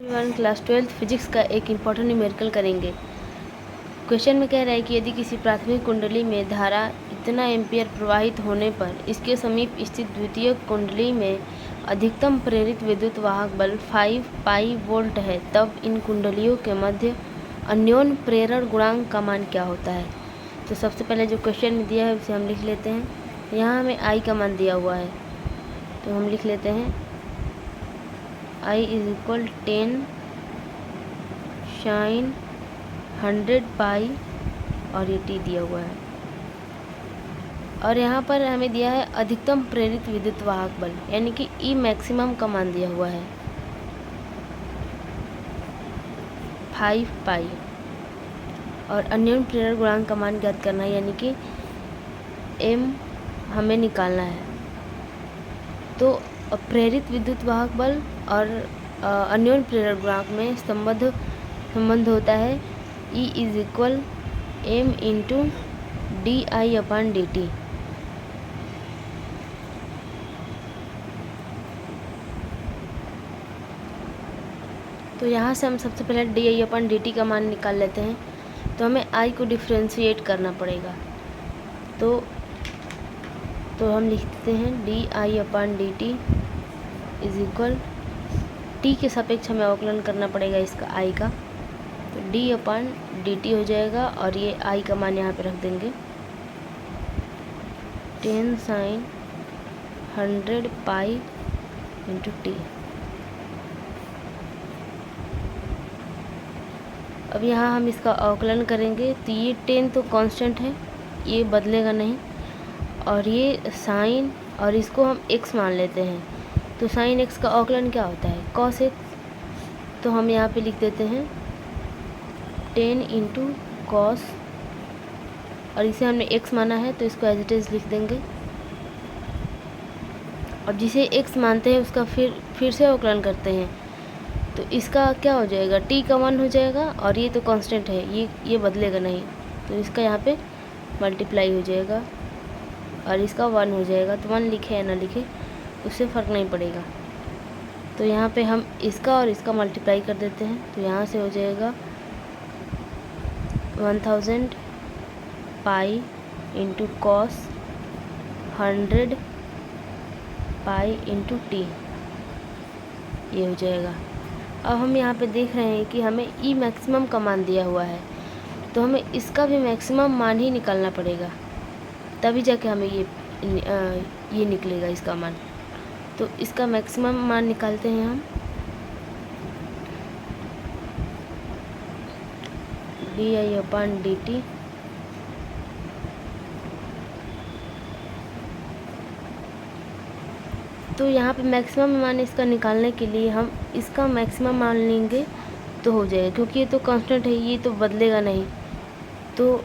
One class 12th physics का एक important numerical करेंगे। क्वेश्चन में कह रहा है कि यदि किसी प्राथमिक कुंडली में धारा इतना एम्पियर प्रवाहित होने पर इसके समीप स्थित द्वितीयक कुंडली में अधिकतम प्रेरित विद्युत वाहक बल 5 पाई वोल्ट है, तब इन कुंडलियों के मध्य अन्योन्य प्रेरण गुणांक का मान क्या होता है। तो सबसे पहले जो क्वेश्चन में दिया है उसे हम लिख लेते हैं। यहाँ हमें आई का मान दिया हुआ है, तो हम लिख लेते हैं I इज इक्वल 10 साइन 100 पाई और ये T दिया हुआ है। और यहाँ पर हमें दिया है अधिकतम प्रेरित विद्युत वाहक बल, यानी कि E मैक्सिमम का मान दिया हुआ है 5 पाई, और अन्योन्य प्रेरण गुणांक का मान ज्ञात करना है, यानी कि M हमें निकालना है। तो प्रेरित विद्युत वाहक बल और अन्योन्य प्रेरण गुणांक में संबंध होता है E is equal M into D I upon D T. तो यहाँ से हम सबसे पहले D I upon D T का मान निकाल लेते हैं। तो हमें I को डिफ्रेंशिएट करना पड़ेगा। तो हम लिखते हैं D I upon D T is equal T के सापेक्ष हमें अवकलन करना पड़ेगा इसका आई का। तो डी अपॉन डी टी हो जाएगा, और ये आई का मान यहाँ पे रख देंगे 10 साइन 100 पाई इंटू टी। अब यहाँ हम इसका अवकलन करेंगे, तो ये 10 तो कांस्टेंट है, ये बदलेगा नहीं, और ये साइन और इसको हम x मान लेते हैं। तो साइन x का अवकलन क्या होता है, कॉस x। तो हम यहाँ पे लिख देते हैं 10 इंटू कॉस, और इसे हमने x माना है तो इसको एज इट इज़ लिख देंगे। और जिसे x मानते हैं उसका फिर से अवकलन करते हैं, तो इसका क्या हो जाएगा, t का 1 हो जाएगा, और ये तो कांस्टेंट है, ये बदलेगा नहीं, तो इसका यहाँ पे मल्टीप्लाई हो जाएगा और इसका 1 हो जाएगा। तो 1 लिखे या ना लिखे उससे फ़र्क नहीं पड़ेगा। तो यहाँ पे हम इसका और इसका मल्टीप्लाई कर देते हैं, तो यहाँ से हो जाएगा 1000 pi into cos 100 pi into T, ये हो जाएगा। अब हम यहाँ पे देख रहे हैं कि हमें ई मैक्सिमम का मान दिया हुआ है, तो हमें इसका भी मैक्सिमम मान ही निकालना पड़ेगा, तभी जाके हमें ये निकलेगा इसका मान। तो इसका मैक्सिमम मान निकालते हैं हम, D I upon D T तो यहाँ पे मैक्सिमम मान इसका निकालने के लिए हम इसका मैक्सिमम मान लेंगे तो हो जाएगा, क्योंकि ये तो कांस्टेंट है, ये तो बदलेगा नहीं। तो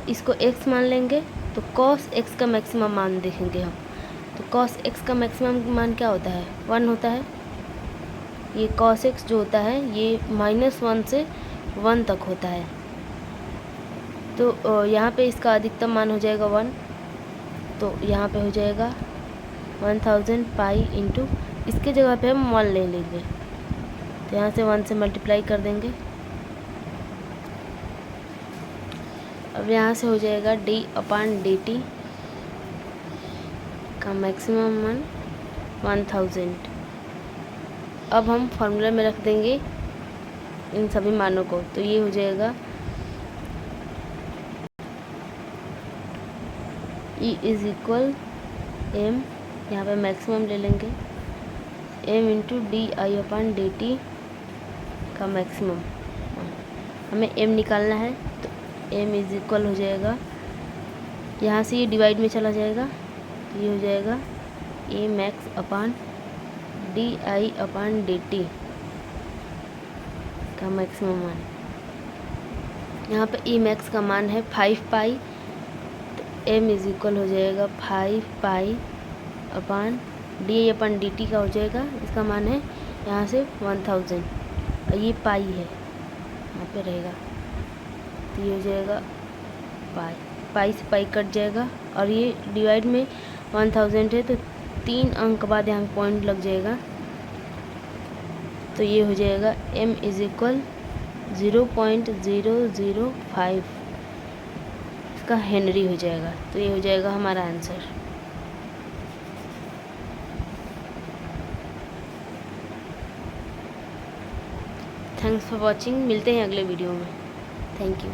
इसको x मान लेंगे, तो cos x का मैक्सिमम मान देखेंगे हम। तो cos x का मैक्सिमम मान क्या होता है, 1 होता है। ये cos x जो होता है ये -1 से 1 तक होता है। तो यहाँ पे इसका अधिकतम मान हो जाएगा 1, तो यहाँ पे हो जाएगा 1000 पाई इंटू, इसके जगह पे हम 1 ले लेंगे, तो यहाँ से 1 से मल्टीप्लाई कर देंगे। अब यहाँ से हो जाएगा डी अपॉन डी टी का मैक्सिमम मान 1000। अब हम फार्मूला में रख देंगे इन सभी मानों को, तो ये हो जाएगा E इज इक्वल एम, यहाँ पे मैक्सिमम ले लेंगे m into D I upon D T का मैक्सिमम। हमें m निकालना है, तो m इज इक्वल हो जाएगा, यहाँ से ये डिवाइड में चला जाएगा, तो ये हो जाएगा a max upon D I upon D T का मैक्सिमम मान। यहाँ पे e मैक्स का मान है 5 पाई, तो m इज इक्वल हो जाएगा 5 pi upon D I upon D T का हो जाएगा, इसका मान है यहाँ से 1000, और ये पाई है यहाँ पे रहेगा, तो ये हो जाएगा पाई से पाई कट जाएगा, और ये डिवाइड में 1000 है, तो 3 अंक बाद यहाँ पॉइंट लग जाएगा, तो ये हो जाएगा m इज इक्वल 0.005 का हेनरी हो जाएगा। तो ये हो जाएगा हमारा आंसर। Thanks for watching. मिलते हैं अगले वीडियो में। Thank you.